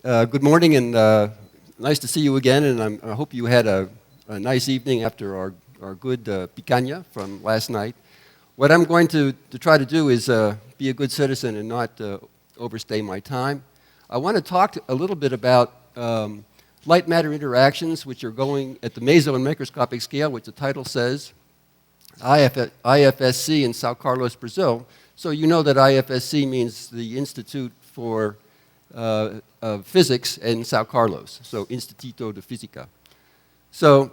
Good morning, and nice to see you again, and I hope you had a nice evening after our good picanha from last night. What I'm going to try to do is be a good citizen and not overstay my time. I want to talk a little bit about light-matter interactions, which are going at the meso and microscopic scale, which the title says, IFSC in Sao Carlos, Brazil. So you know that IFSC means the Institute for of Physics in Sao Carlos, so Instituto de Física. So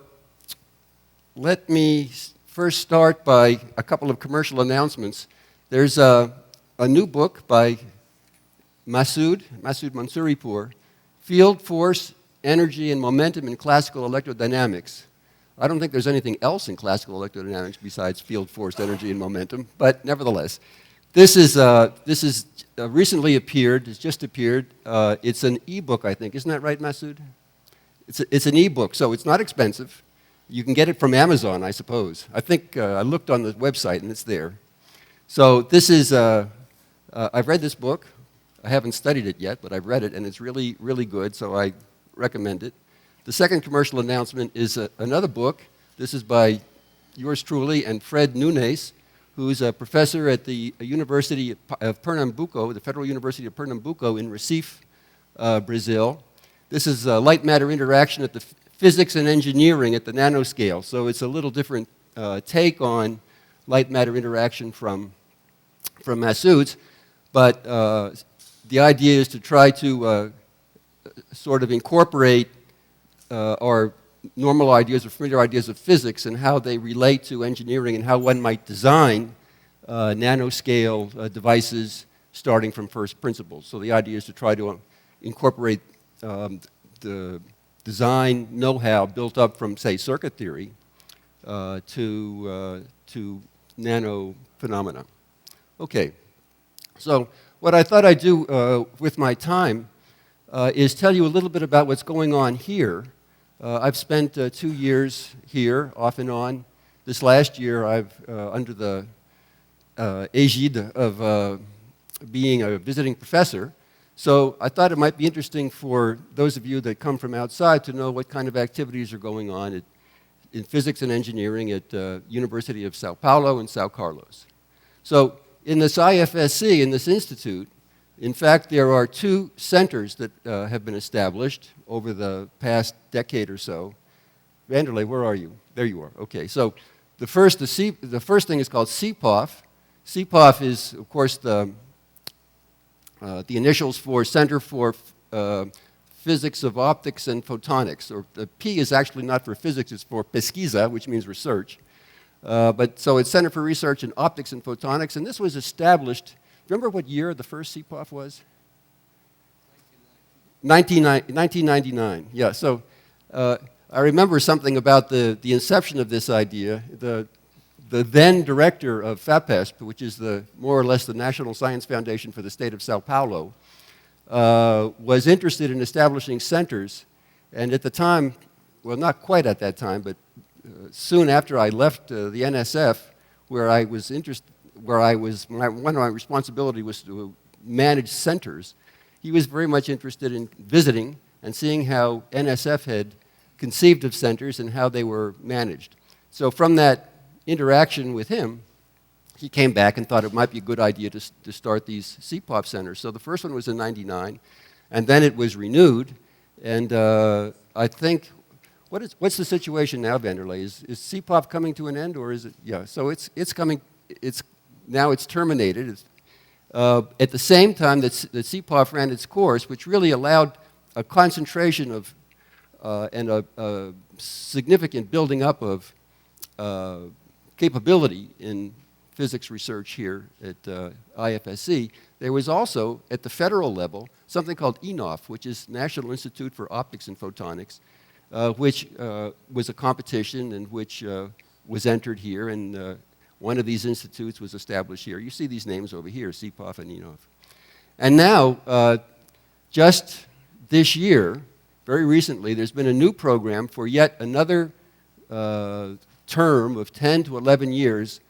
let me first start by a couple of commercial announcements. There's a new book by Masoud Mansouripour, Field Force, Energy and Momentum in Classical Electrodynamics. I don't think there's anything else in classical electrodynamics besides field force, energy, and momentum, but nevertheless, this is recently appeared. It's just appeared. It's an e-book, I think. Isn't that right, Masoud? It's an e-book, so it's not expensive. You can get it from Amazon, I suppose. I think I looked on the website, and it's there. So this is, I've read this book. I haven't studied it yet, but I've read it, and it's really, really good, so I recommend it. The second commercial announcement is another book. This is by yours truly and Fred Nunes, who's a professor at the University of Pernambuco, the Federal University of Pernambuco in Recife, Brazil. This is light matter interaction at the physics and engineering at the nanoscale. So it's a little different take on light matter interaction from Masoud's, but the idea is to try to sort of incorporate our normal ideas or familiar ideas of physics and how they relate to engineering and how one might design nanoscale devices starting from first principles. So the idea is to try to incorporate the design know-how built up from, say, circuit theory to nano phenomena. Okay, so what I thought I'd do with my time is tell you a little bit about what's going on here. I've spent 2 years here, off and on. This last year, I've, under the aegide of being a visiting professor. So I thought it might be interesting for those of you that come from outside to know what kind of activities are going on in physics and engineering at University of Sao Paulo and Sao Carlos. So in this IFSC, in this institute, in fact, there are 2 centers that have been established over the past decade or so. Vanderlei, where are you? There you are. Okay, so the first thing is called CPOF. CPOF is, of course, the initials for Center for Physics of Optics and Photonics. Or the P is actually not for physics; it's for pesquisa, which means research. But so it's Center for Research in Optics and Photonics, and this was established. Remember what year the first CPOF was? 1999. Yeah, so I remember something about the inception of this idea. The then director of FAPESP, which is more or less the National Science Foundation for the state of Sao Paulo, was interested in establishing centers. And at the time, well, not quite at that time, but soon after I left the NSF, where I was interested, one of my responsibility was to manage centers, he was very much interested in visiting and seeing how NSF had conceived of centers and how they were managed. So from that interaction with him, he came back and thought it might be a good idea to start these CPOF centers. So the first one was in '99, and then it was renewed. And I think, what's the situation now, Vanderlei? Is CPOF coming to an end, or is it? Yeah, so it's coming. Now it's terminated. At the same time that CPOF ran its course, which really allowed a concentration of and a significant building up of capability in physics research here at IFSC, there was also, at the federal level, something called ENOF, which is National Institute for Optics and Photonics, which was a competition and which was entered here, and one of these institutes was established here. You see these names over here, CPOF and ENOF. And now, just this year, very recently, there's been a new program for yet another term of 10 to 11 years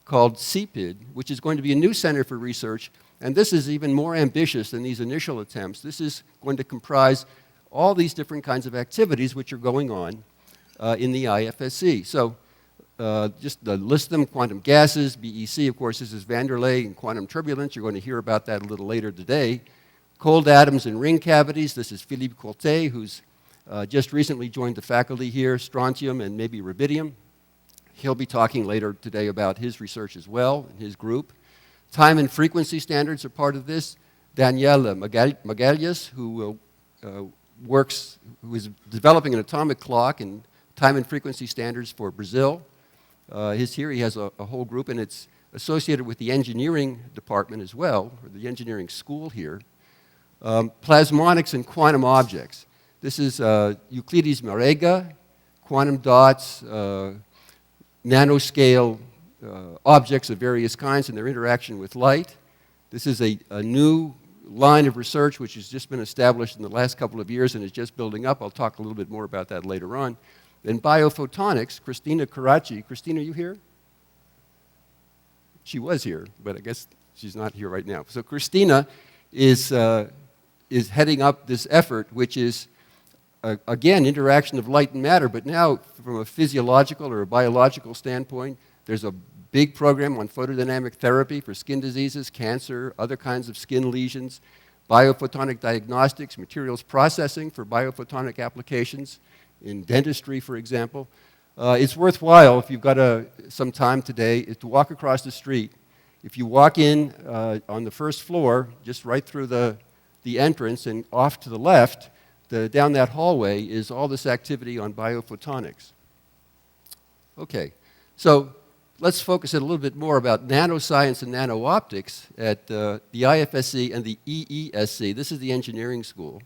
called CPID, which is going to be a new center for research, And this is even more ambitious than these initial attempts. This is going to comprise all these different kinds of activities which are going on in the IFSC. So just to list them: quantum gases, BEC, of course, this is Vanderlei, and quantum turbulence. You're going to hear about that a little later today. Cold atoms and ring cavities. This is Philippe Courtet, who's just recently joined the faculty here, strontium and maybe rubidium. He'll be talking later today about his research as well, and his group. Time and frequency standards are part of this. Daniel Magalhães, who is developing an atomic clock and time and frequency standards for Brazil. He has a whole group, and it's associated with the engineering department as well, or the engineering school here. Plasmonics and quantum objects. This is Euclides Marega, quantum dots, nanoscale objects of various kinds and their interaction with light. This is a new line of research which has just been established in the last couple of years and is just building up. I'll talk a little bit more about that later on. In biophotonics, Cristina Caracci. Cristina, you here? She was here, but I guess she's not here right now. So Cristina is heading up this effort, which is, again, interaction of light and matter, but now from a physiological or a biological standpoint. There's a big program on photodynamic therapy for skin diseases, cancer, other kinds of skin lesions, biophotonic diagnostics, materials processing for biophotonic applications in dentistry, for example. It's worthwhile, if you've got some time today, to walk across the street. If you walk in on the first floor, just right through the entrance and off to the left, down that hallway is all this activity on biophotonics. Okay, so let's focus a little bit more about nanoscience and nano-optics at the IFSC and the EESC. This is the engineering school.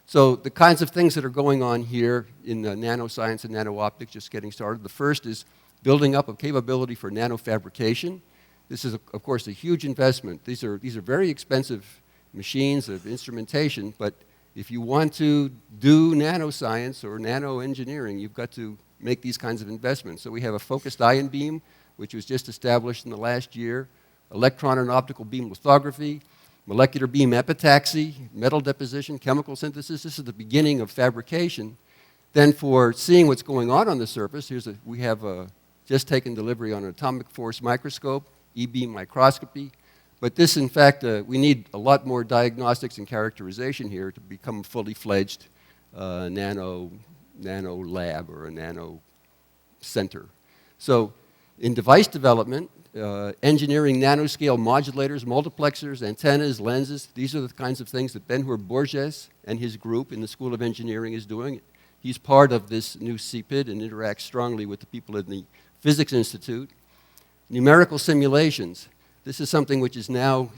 So the kinds of things that are going on here in nanoscience and nano-optics, just getting started. The first is building up a capability for nanofabrication. This is, of course, a huge investment. These are very expensive machines of instrumentation, but if you want to do nanoscience or nano-engineering, you've got to make these kinds of investments. So we have a focused ion beam, which was just established in the last year, electron and optical beam lithography, molecular beam epitaxy, metal deposition, chemical synthesis. This is the beginning of fabrication. Then for seeing what's going on the surface, we have just taken delivery on an atomic force microscope, E-beam microscopy. But this, in fact, we need a lot more diagnostics and characterization here to become a fully fledged nano lab or a nano center. So in device development, engineering nanoscale modulators, multiplexers, antennas, lenses, these are the kinds of things that Ben Borges and his group in the School of Engineering is doing. He's part of this new CPID and interacts strongly with the people in the Physics Institute. Numerical simulations. This is something which is now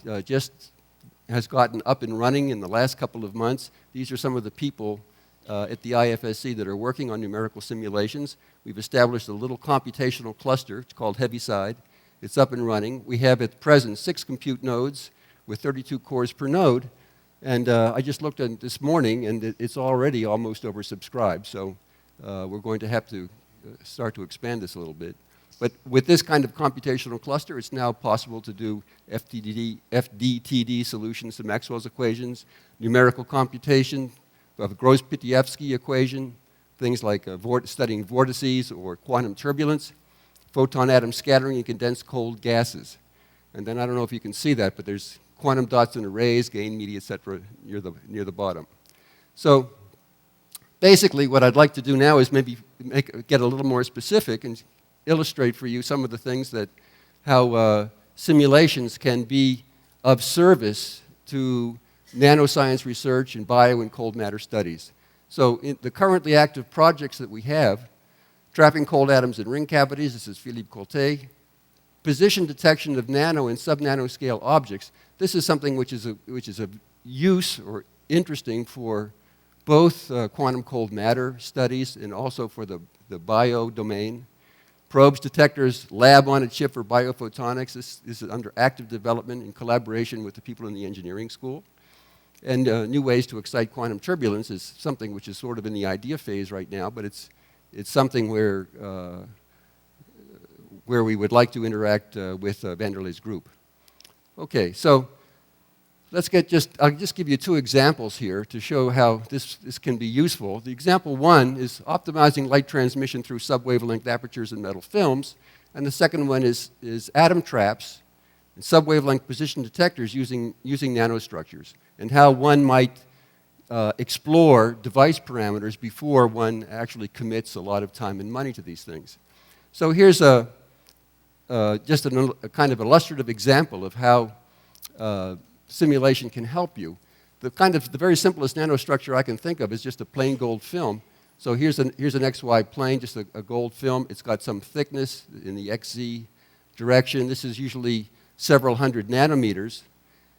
has gotten up and running in the last couple of months. These are some of the people at the IFSC that are working on numerical simulations. We've established a little computational cluster. It's called Heaviside. It's up and running. We have at present 6 compute nodes with 32 cores per node. And I just looked at it this morning, and it's already almost oversubscribed. So we're going to have to start to expand this a little bit. But with this kind of computational cluster, it's now possible to do FDTD solutions to Maxwell's equations, numerical computation of a Gross-Pitievsky equation, things like studying vortices or quantum turbulence, photon atom scattering in condensed cold gases. And then I don't know if you can see that, but there's quantum dots and arrays, gain media, et cetera, near the bottom. So basically what I'd like to do now is maybe get a little more specific and illustrate for you some of the things how simulations can be of service to nanoscience research and bio and cold matter studies. So in the currently active projects that we have, trapping cold atoms in ring cavities, this is Philippe Courtet, position detection of nano and sub-nanoscale objects. This is something which is of use or interesting for both quantum cold matter studies and also for the bio domain. Probes, detectors, lab on a chip for biophotonics. This is under active development in collaboration with the people in the engineering school. And new ways to excite quantum turbulence is something which is sort of in the idea phase right now, but it's something where we would like to interact with Vanderlei's group. Okay, so I'll just give you two examples here to show how this can be useful. The example one is optimizing light transmission through subwavelength apertures in metal films. And the second one is atom traps and subwavelength position detectors using nanostructures, and how one might explore device parameters before one actually commits a lot of time and money to these things. So here's just a kind of illustrative example of how simulation can help you. The very simplest nanostructure I can think of is just a plain gold film. So here's an XY plane, just a gold film. It's got some thickness in the XZ direction. This is usually several hundred nanometers.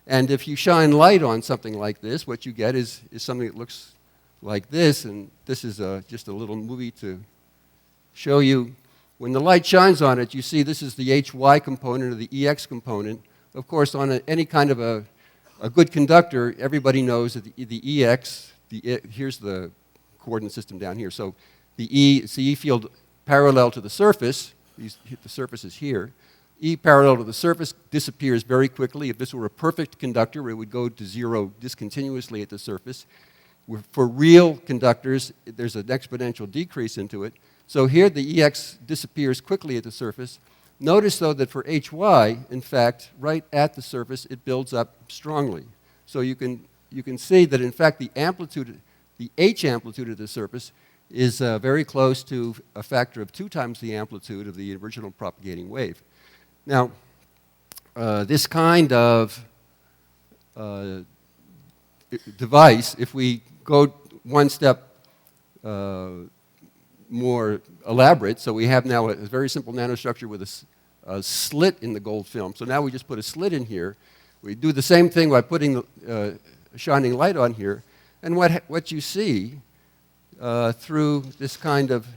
And if you shine light on something like this, what you get is something that looks like this. And this is just a little movie to show you. When the light shines on it, you see this is the HY component or the EX component. Of course, on any kind of a good conductor, everybody knows that the EX, here's the coordinate system down here. So it's the E field parallel to the surface. The surface is here. E parallel to the surface disappears very quickly. If this were a perfect conductor, it would go to zero discontinuously at the surface. For real conductors, there's an exponential decrease into it. So here the EX disappears quickly at the surface. Notice, though, that for HY, in fact, right at the surface, it builds up strongly. So you can see that, in fact, the amplitude, the H amplitude of the surface is very close to a factor of 2 times the amplitude of the original propagating wave. Now, this kind of device, if we go one step more elaborate, so we have now a very simple nanostructure with a slit in the gold film. So now we just put a slit in here. We do the same thing by putting shining light on here. And what you see through this kind of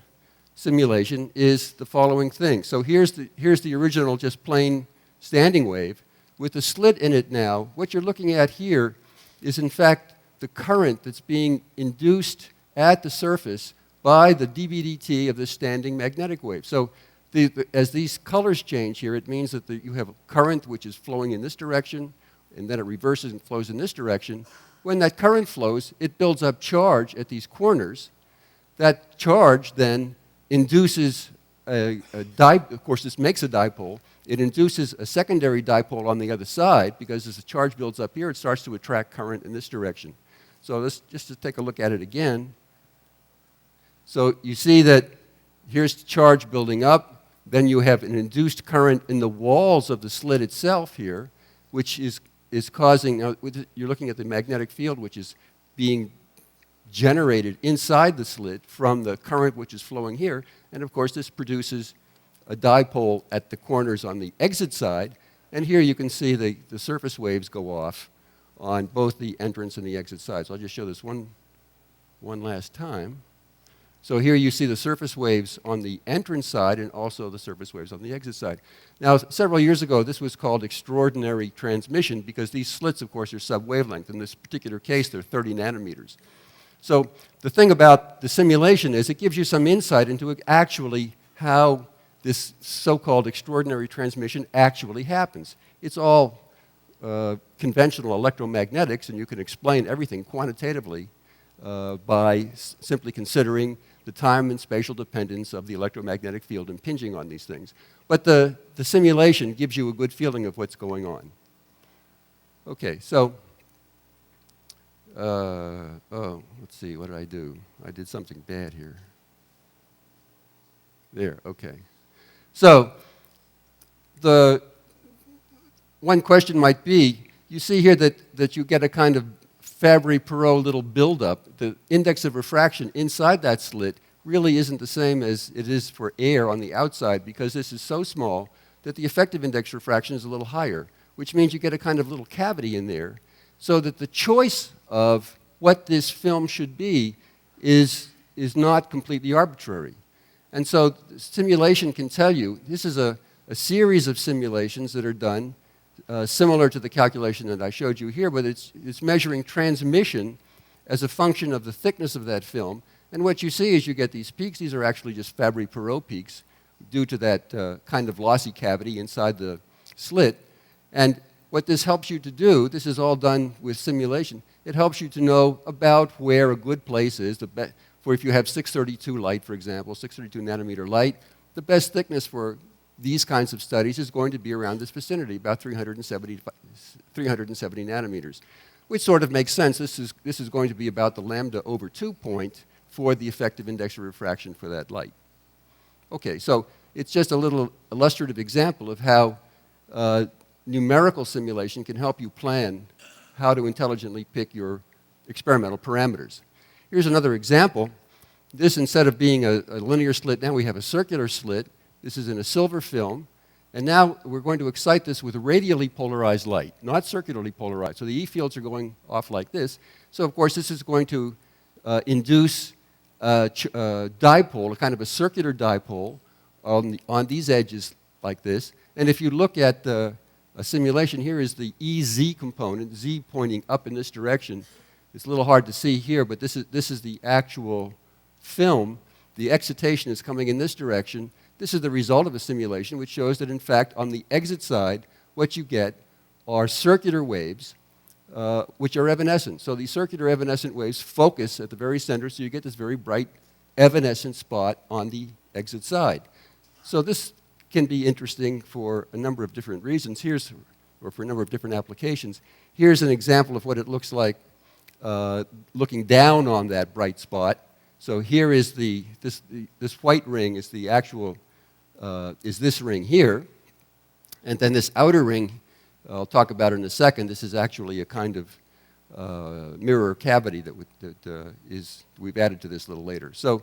simulation is the following thing. So here's the original just plain standing wave. With the slit in it now, what you're looking at here is, in fact, the current that's being induced at the surface by the dV/dt of the standing magnetic wave. So as these colors change here, it means that you have a current which is flowing in this direction, and then it reverses and flows in this direction. When that current flows, it builds up charge at these corners. That charge then induces of course, this makes a dipole. It induces a secondary dipole on the other side, because as the charge builds up here, it starts to attract current in this direction. So just to take a look at it again. So you see that here's the charge building up. Then you have an induced current in the walls of the slit itself here, which is causing, you're looking at the magnetic field, which is being generated inside the slit from the current which is flowing here. And of course, this produces a dipole at the corners on the exit side. And here you can see the surface waves go off on both the entrance and the exit side. So I'll just show this one last time. So here you see the surface waves on the entrance side and also the surface waves on the exit side. Now, several years ago, this was called extraordinary transmission, because these slits, of course, are sub-wavelength. In this particular case, they're 30 nanometers. So the thing about the simulation is it gives you some insight into actually how this so-called extraordinary transmission actually happens. It's all conventional electromagnetics, and you can explain everything quantitatively by simply considering the time and spatial dependence of the electromagnetic field impinging on these things. But the simulation gives you a good feeling of what's going on. Okay, so, let's see, what did I do? I did something bad here. There, okay. So, the one question might be, you see here that you get a kind of Fabry-Perot little buildup. The index of refraction inside that slit really isn't the same as it is for air on the outside, because this is so small that the effective index refraction is a little higher, which means you get a kind of little cavity in there, so that the choice of what this film should be is not completely arbitrary. And so simulation can tell you, this is a series of simulations that are done similar to the calculation that I showed you here, but it's measuring transmission as a function of the thickness of that film. And what you see is you get these peaks. These are actually just Fabry-Perot peaks due to that kind of lossy cavity inside the slit. And what this helps you to do, this is all done with simulation, it helps you to know about where a good place is, for if you have 632 light, for example, 632 nanometer light, the best thickness for these kinds of studies is going to be around this vicinity, about 370 nanometers, which sort of makes sense. This is going to be about the lambda over 2 point for the effective index of refraction for that light. Okay, so it's just a little illustrative example of how numerical simulation can help you plan how to intelligently pick your experimental parameters. Here's another example. This, instead of being a linear slit, now we have a circular slit. This is in a silver film. And now we're going to excite this with radially polarized light, not circularly polarized. So the E fields are going off like this. So of course this is going to induce a dipole, a kind of a circular dipole on these edges like this. And if you look at a simulation, here is the EZ component, Z pointing up in this direction. It's a little hard to see here, but this is the actual film. The excitation is coming in this direction. This is the result of a simulation which shows that, in fact, on the exit side, what you get are circular waves which are evanescent. So these circular evanescent waves focus at the very center, so you get this very bright evanescent spot on the exit side. So this can be interesting for a number of different reasons. Or for a number of different applications. Here's an example of what it looks like looking down on that bright spot. So here is this white ring is the actual, is this ring here. And then this outer ring, I'll talk about in a second, this is actually a kind of mirror cavity that we've added to this a little later. So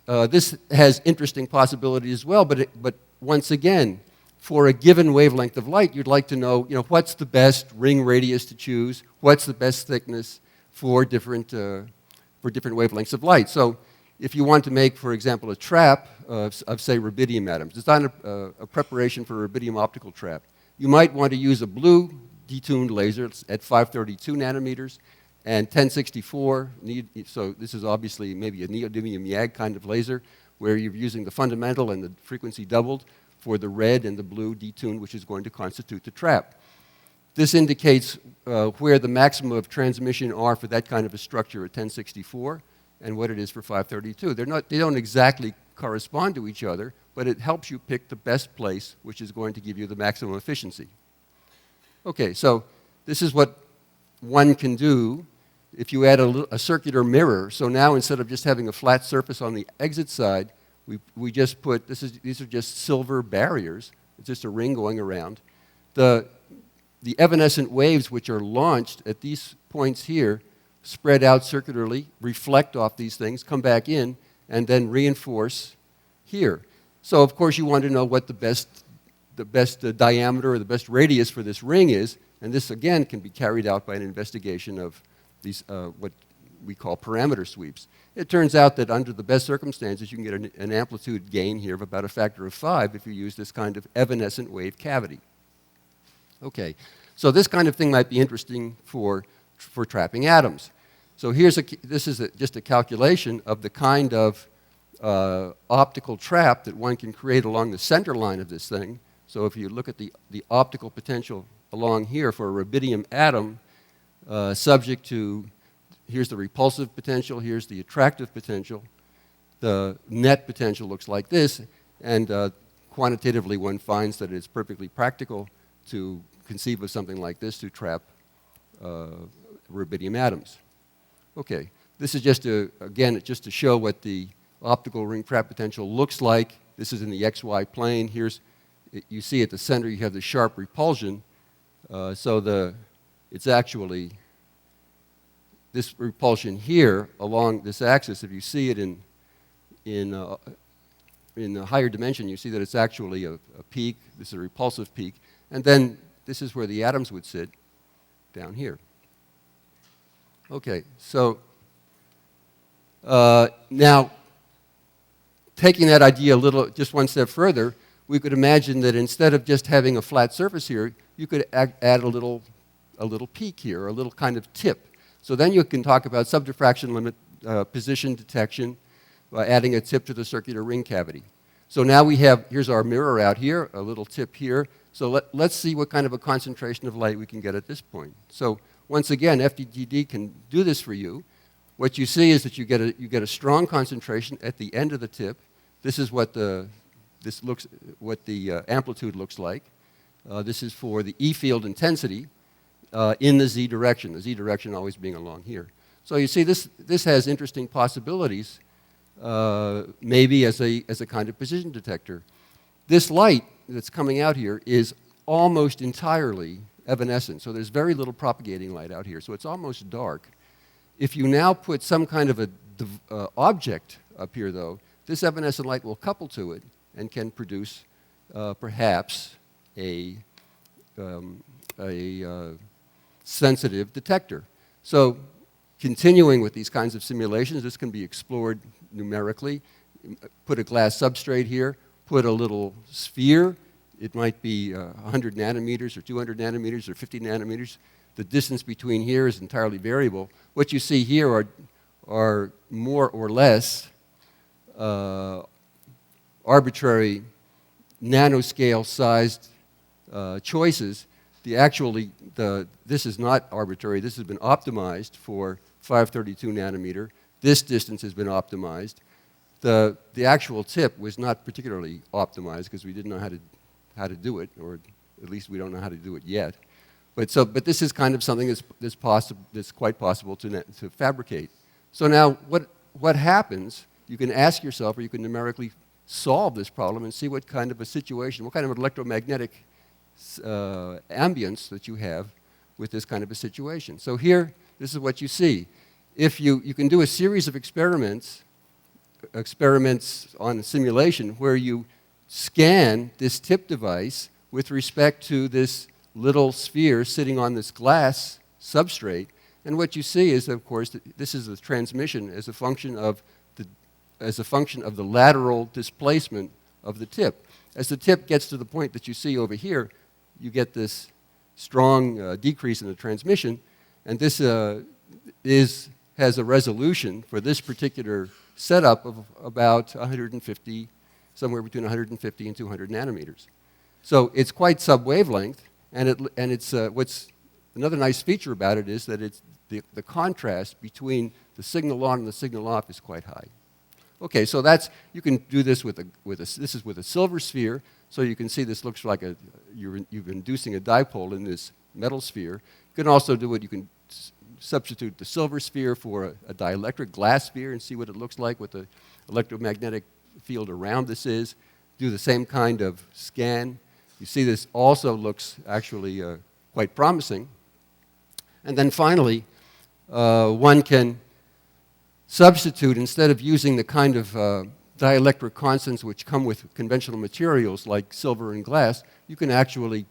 this has interesting possibilities as well, but once again, for a given wavelength of light, you'd like to know, what's the best ring radius to choose, what's the best thickness for different wavelengths of light. So if you want to make, for example, a trap of say, rubidium atoms, design a preparation for a rubidium optical trap, you might want to use a blue detuned laser at 532 nanometers and 1064. So this is obviously maybe a neodymium YAG kind of laser where you're using the fundamental and the frequency doubled for the red and the blue detuned, which is going to constitute the trap. This indicates where the maximum of transmission are for that kind of a structure at 1064 and what it is for 532. They don't exactly correspond to each other, but it helps you pick the best place, which is going to give you the maximum efficiency. Okay, so this is what one can do if you add a circular mirror. So now instead of just having a flat surface on the exit side, we just put, these are just silver barriers. It's just a ring going around. The evanescent waves which are launched at these points here spread out circularly, reflect off these things, come back in, and then reinforce here. So of course you want to know what the best diameter or the best radius for this ring is, and this again can be carried out by an investigation of these what we call parameter sweeps. It turns out that under the best circumstances you can get an amplitude gain here of about a factor of 5 if you use this kind of evanescent wave cavity. Okay, so this kind of thing might be interesting for trapping atoms. So this is just a calculation of the kind of optical trap that one can create along the center line of this thing. So if you look at the optical potential along here for a rubidium atom, subject to, here's the repulsive potential, here's the attractive potential. The net potential looks like this, and quantitatively one finds that it's perfectly practical to conceive of something like this to trap rubidium atoms. Okay, this is just again, just to show what the optical ring trap potential looks like. This is in the XY plane. You see at the center you have the sharp repulsion. It's actually this repulsion here along this axis. If you see it in a higher dimension, you see that it's actually a peak. This is a repulsive peak. And then this is where the atoms would sit, down here. Okay, so now taking that idea just one step further, we could imagine that instead of just having a flat surface here, you could add a little peak here, a little kind of tip. So then you can talk about subdiffraction limit position detection by adding a tip to the circular ring cavity. So now here's our mirror out here, a little tip here. So let's see what kind of a concentration of light we can get at this point. So once again, FDTD can do this for you. What you see is that you get a strong concentration at the end of the tip. This is what the amplitude looks like. This is for the E field intensity in the Z direction. The Z direction always being along here. So you see, this has interesting possibilities, maybe as a kind of precision detector. This light that's coming out here is almost entirely evanescent. So there's very little propagating light out here. So it's almost dark. If you now put some kind of a object up here, though, this evanescent light will couple to it and can produce perhaps a sensitive detector. So continuing with these kinds of simulations, this can be explored numerically. Put a glass substrate here, put a little sphere. It might be 100 nanometers or 200 nanometers or 50 nanometers. The distance between here is entirely variable. What you see here are more or less arbitrary nanoscale sized choices. This is not arbitrary. This has been optimized for 532 nanometer. This distance has been optimized. The actual tip was not particularly optimized because we didn't know how to do it, or at least we don't know how to do it yet. But this is kind of something that's quite possible to fabricate. So now what happens, you can ask yourself, or you can numerically solve this problem and see what kind of a situation, what kind of electromagnetic ambience that you have with this kind of a situation. So here, this is what you see. If you can do a series of experiments on a simulation where you scan this tip device with respect to this little sphere sitting on this glass substrate, and what you see is, of course, that this is the transmission as a function of the lateral displacement of the tip. As the tip gets to the point that you see over here, you get this strong decrease in the transmission, and this has a resolution for this particular setup of about 150, somewhere between 150 and 200 nanometers. So it's quite sub-wavelength, and it's what's another nice feature about it is that it's the contrast between the signal on and the signal off is quite high. Okay, so you can do this with a silver sphere. So you can see this looks like you're inducing a dipole in this metal sphere. You can also do it. You can substitute the silver sphere for a dielectric glass sphere and see what it looks like, what the electromagnetic field around this is. Do the same kind of scan. You see this also looks actually quite promising. And then finally, one can substitute, instead of using the kind of dielectric constants which come with conventional materials like silver and glass, you can actually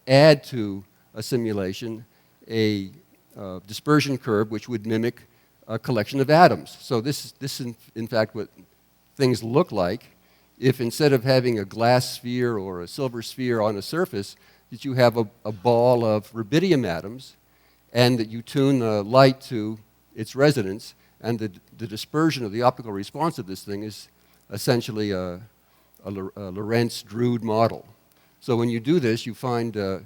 add to a simulation a dispersion curve which would mimic a collection of atoms. So this is in fact what things look like if instead of having a glass sphere or a silver sphere on a surface, that you have a ball of rubidium atoms, and that you tune the light to its resonance, and the dispersion of the optical response of this thing is essentially a Lorentz-Drude model. So when you do this, you find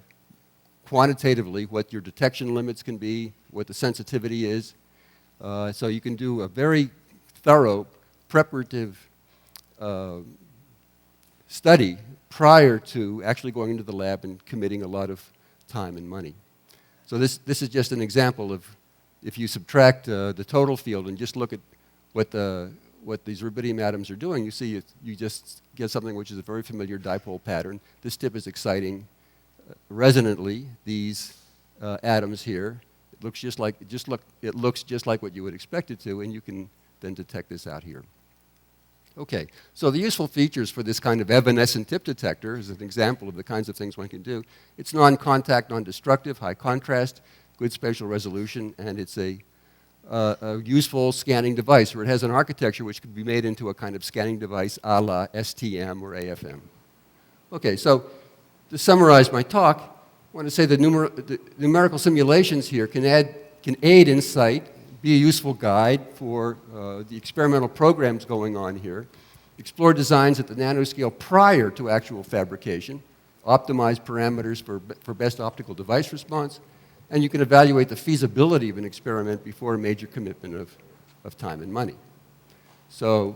quantitatively what your detection limits can be, what the sensitivity is. So you can do a very thorough preparative study prior to actually going into the lab and committing a lot of time and money. So this is just an example of, if you subtract the total field and just look at what these rubidium atoms are doing, you see you just get something which is a very familiar dipole pattern. This tip is exciting resonantly these atoms here. It looks just like what you would expect it to, and you can then detect this out here. Okay, so the useful features for this kind of evanescent tip detector is an example of the kinds of things one can do. It's non-contact, non-destructive, high contrast, good spatial resolution, and it's a useful scanning device, where it has an architecture which could be made into a kind of scanning device a la STM or AFM. Okay, so to summarize my talk, I want to say the numerical simulations here can aid insight, be a useful guide for the experimental programs going on here, explore designs at the nanoscale prior to actual fabrication, optimize parameters for best optical device response, and you can evaluate the feasibility of an experiment before a major commitment of time and money. So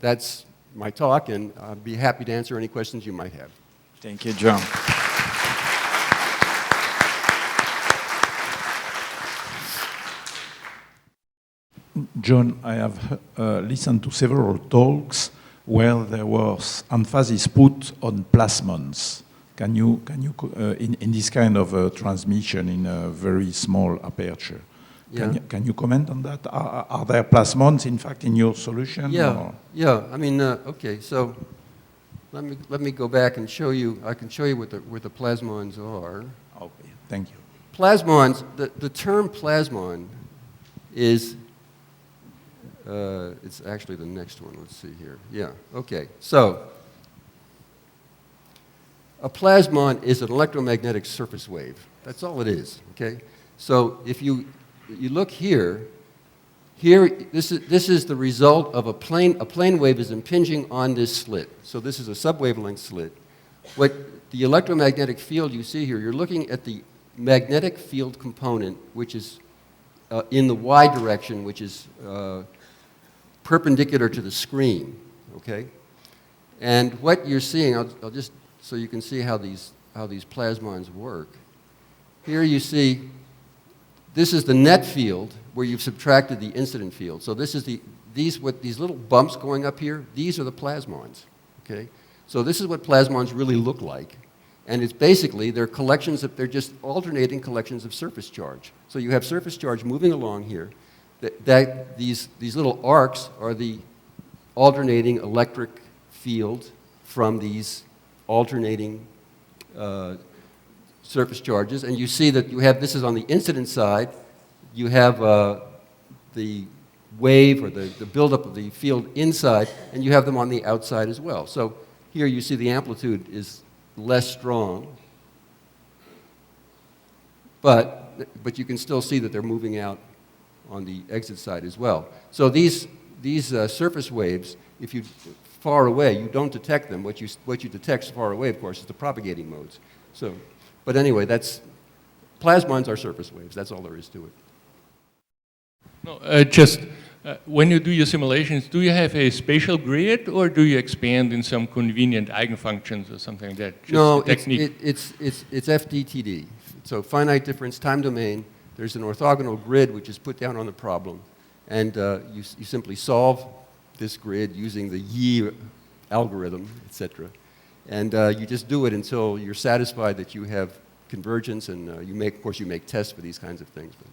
that's my talk, and I'd be happy to answer any questions you might have. Thank you, John. John, I have listened to several talks where there was emphasis put on plasmons. Can you in this kind of transmission in a very small aperture? Yeah. Can you comment on that? Are there plasmons, in fact, in your solution? Yeah, or? yeah. I mean, okay. So let me go back and show you. I can show you what the plasmons are. Okay, thank you. Plasmons. The term plasmon is. It's actually the next one. Let's see here. Yeah. Okay. So a plasmon is an electromagnetic surface wave. That's all it is. Okay. So if you look here, this is the result of a plane wave is impinging on this slit. So this is a subwavelength slit. What the electromagnetic field you see here, you're looking at the magnetic field component, which is in the y direction, which is perpendicular to the screen. Okay, and what you're seeing, I'll just so you can see how these plasmons work. Here you see. This is the net field where you've subtracted the incident field. So this is these little bumps going up here, these are the plasmons, okay? So this is what plasmons really look like. And it's basically, they're they're just alternating collections of surface charge. So you have surface charge moving along here. These little arcs are the alternating electric field from these alternating surface charges, and you see that you have, this is on the incident side, you have the wave or the buildup of the field inside, and you have them on the outside as well. So here you see the amplitude is less strong, but you can still see that they're moving out on the exit side as well. So these surface waves, if you far away, you don't detect them. What you detect far away, of course, is the propagating modes. So. But anyway, plasmons are surface waves. That's all there is to it. No, when you do your simulations, do you have a spatial grid, or do you expand in some convenient eigenfunctions or something like that? Just no, technique. it's FDTD. So finite difference time domain. There's an orthogonal grid which is put down on the problem, and you simply solve this grid using the Yi algorithm, etc. And you just do it until you're satisfied that you have convergence, and of course, you make tests for these kinds of things. But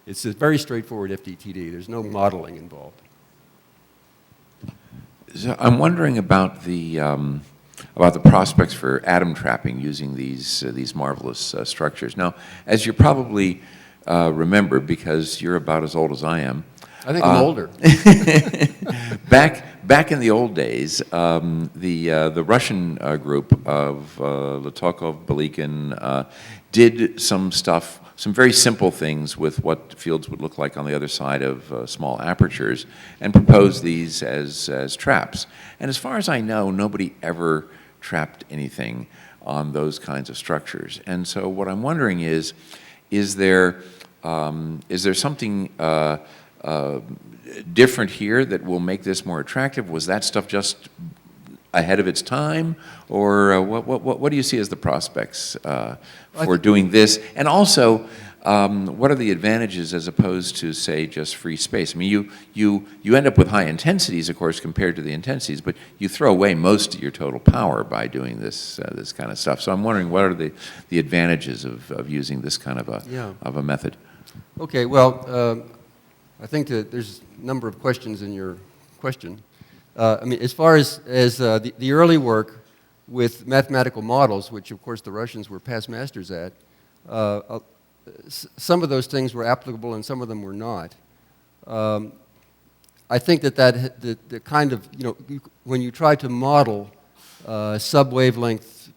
it's a very straightforward FDTD. There's no modeling involved. So I'm wondering about the prospects for atom trapping using these marvelous structures. Now, as you probably remember, because you're about as old as I am. I think I'm older. Back in the old days, the Russian group of Lotokov, Belikin did some stuff, some very simple things with what fields would look like on the other side of small apertures, and proposed these as traps. And as far as I know, nobody ever trapped anything on those kinds of structures. And so what I'm wondering is there something different here that will make this more attractive? Was that stuff just ahead of its time, or what do you see as the prospects for doing this? And also, what are the advantages as opposed to, say, just free space? I mean, you end up with high intensities, of course, compared to the intensities, but you throw away most of your total power by doing this kind of stuff. So I'm wondering, what are the advantages of using this kind of a method? Okay, well, I think that there's a number of questions in your question. I mean, as far as the early work with mathematical models, which of course the Russians were past masters at, some of those things were applicable and some of them were not. I think that the kind of, when you try to model sub-wavelength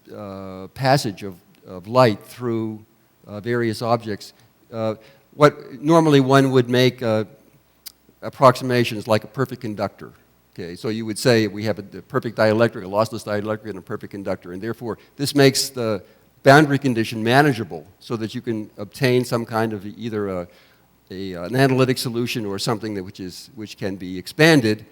passage of light through various objects, what normally one would make approximations like a perfect conductor. Okay, so you would say we have a perfect dielectric, a lossless dielectric, and a perfect conductor, and therefore this makes the boundary condition manageable so that you can obtain some kind of either an analytic solution or something that which can be expanded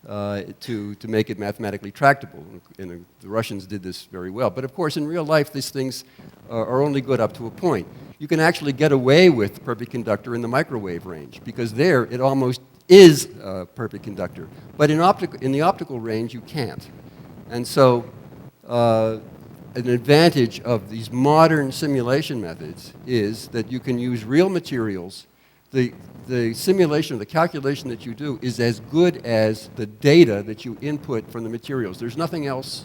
to make it mathematically tractable. And the Russians did this very well. But of course, in real life, these things are only good up to a point. You can actually get away with perfect conductor in the microwave range, because there it almost is a perfect conductor. But in the optical range, you can't. And so an advantage of these modern simulation methods is that you can use real materials. The simulation, the calculation that you do is as good as the data that you input from the materials. There's nothing else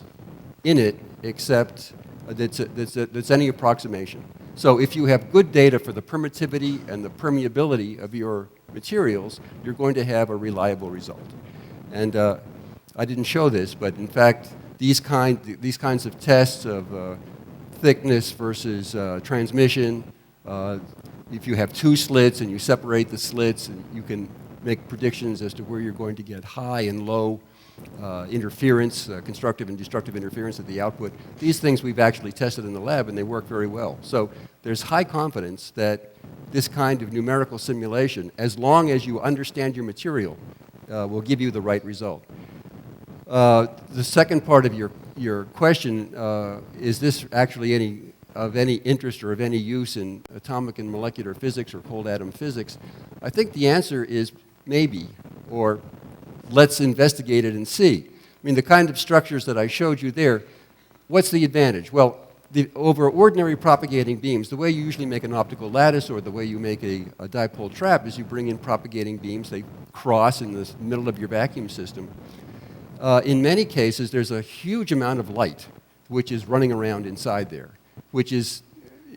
in it except that's any approximation. So if you have good data for the permittivity and the permeability of your materials, you're going to have a reliable result. And I didn't show this, but in fact, these kinds of tests of thickness versus transmission, if you have two slits and you separate the slits, and you can make predictions as to where you're going to get high and low interference, constructive and destructive interference at the output. These things we've actually tested in the lab, and they work very well. So there's high confidence that this kind of numerical simulation, as long as you understand your material, will give you the right result. The second part of your question, is this actually of any interest or of any use in atomic and molecular physics or cold atom physics? I think the answer is maybe, or let's investigate it and see. I mean, the kind of structures that I showed you there, what's the advantage? Well, over ordinary propagating beams, the way you usually make an optical lattice or the way you make a dipole trap is you bring in propagating beams, they cross in the middle of your vacuum system. In many cases, there's a huge amount of light which is running around inside there, which is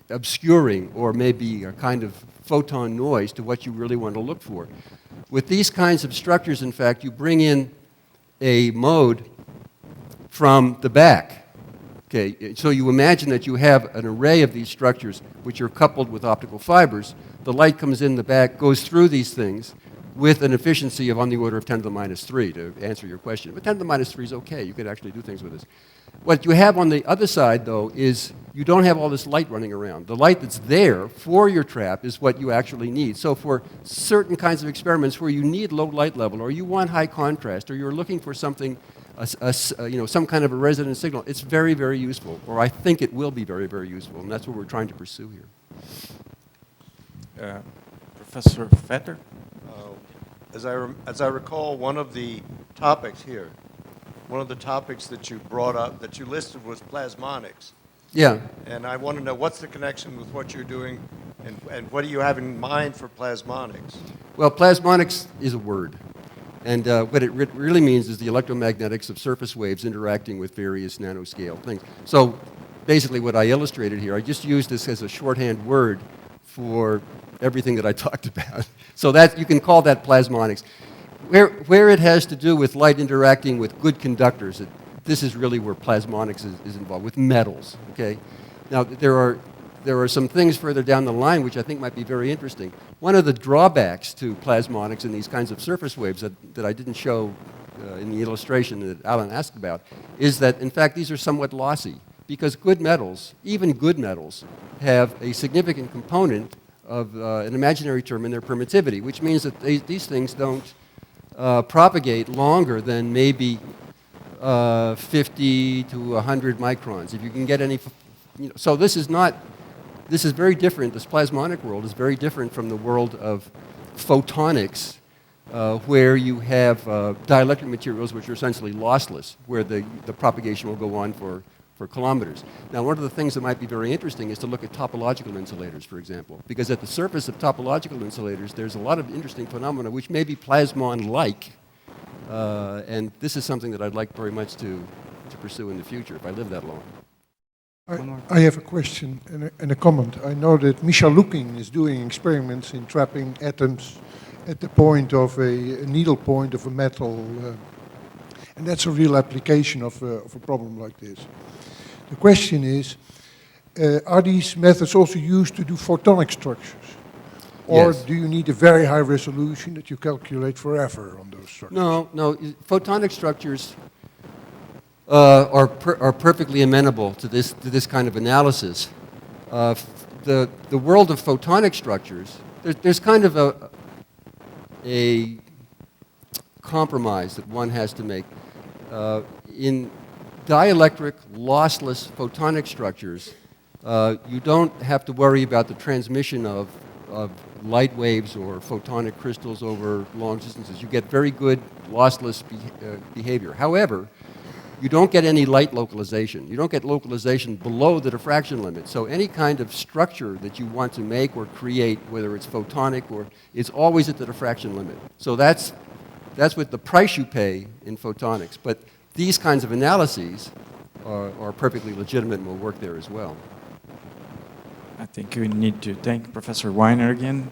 obscuring or maybe a kind of photon noise to what you really want to look for. With these kinds of structures, in fact, you bring in a mode from the back. Okay, so you imagine that you have an array of these structures which are coupled with optical fibers. The light comes in the back, goes through these things with an efficiency of on the order of 10 to the minus 3 to answer your question. But 10 to the minus 3 is okay. You could actually do things with this. What you have on the other side, though, is you don't have all this light running around. The light that's there for your trap is what you actually need. So for certain kinds of experiments where you need low light level or you want high contrast or you're looking for something, some kind of a resonant signal, it's very, very useful. Or I think it will be very, very useful. And that's what we're trying to pursue here. Professor Vetter? As I recall, one of the topics here, one of the topics that you brought up, that you listed was plasmonics. Yeah. And I want to know what's the connection with what you're doing and what do you have in mind for plasmonics? Well, plasmonics is a word. And what it really means is the electromagnetics of surface waves interacting with various nanoscale things. So basically what I illustrated here, I just used this as a shorthand word for everything that I talked about. So that you can call that plasmonics. Where it has to do with light interacting with good conductors, this is really where plasmonics is involved, with metals, okay? Now, there are some things further down the line which I think might be very interesting. One of the drawbacks to plasmonics and these kinds of surface waves that I didn't show in the illustration that Alan asked about is that, in fact, these are somewhat lossy because good metals, even good metals, have a significant component of an imaginary term in their permittivity, which means that these things don't propagate longer than maybe 50 to 100 microns. If you can get any, so this is very different. This plasmonic world is very different from the world of photonics, where you have dielectric materials which are essentially lossless, where the propagation will go on for kilometers. Now, one of the things that might be very interesting is to look at topological insulators, for example, because at the surface of topological insulators, there's a lot of interesting phenomena which may be plasmon-like, and this is something that I'd like very much to pursue in the future if I live that long. I have a question and a comment. I know that Michel Luking is doing experiments in trapping atoms at the point of a needle point of a metal, and that's a real application of a problem like this. The question is, are these methods also used to do photonic structures? Or Yes. do you need a very high resolution that you calculate forever on those structures? No. Photonic structures are perfectly amenable to this kind of analysis. The world of photonic structures, there's kind of a compromise that one has to make. In dielectric, lossless photonic structures, you don't have to worry about the transmission of light waves or photonic crystals over long distances. You get very good lossless behavior. However, you don't get any light localization. You don't get localization below the diffraction limit. So any kind of structure that you want to make or create, whether it's photonic or, it's always at the diffraction limit. So that's what the price you pay in photonics. But these kinds of analyses are perfectly legitimate and will work there as well. I think we need to thank Professor Weiner again.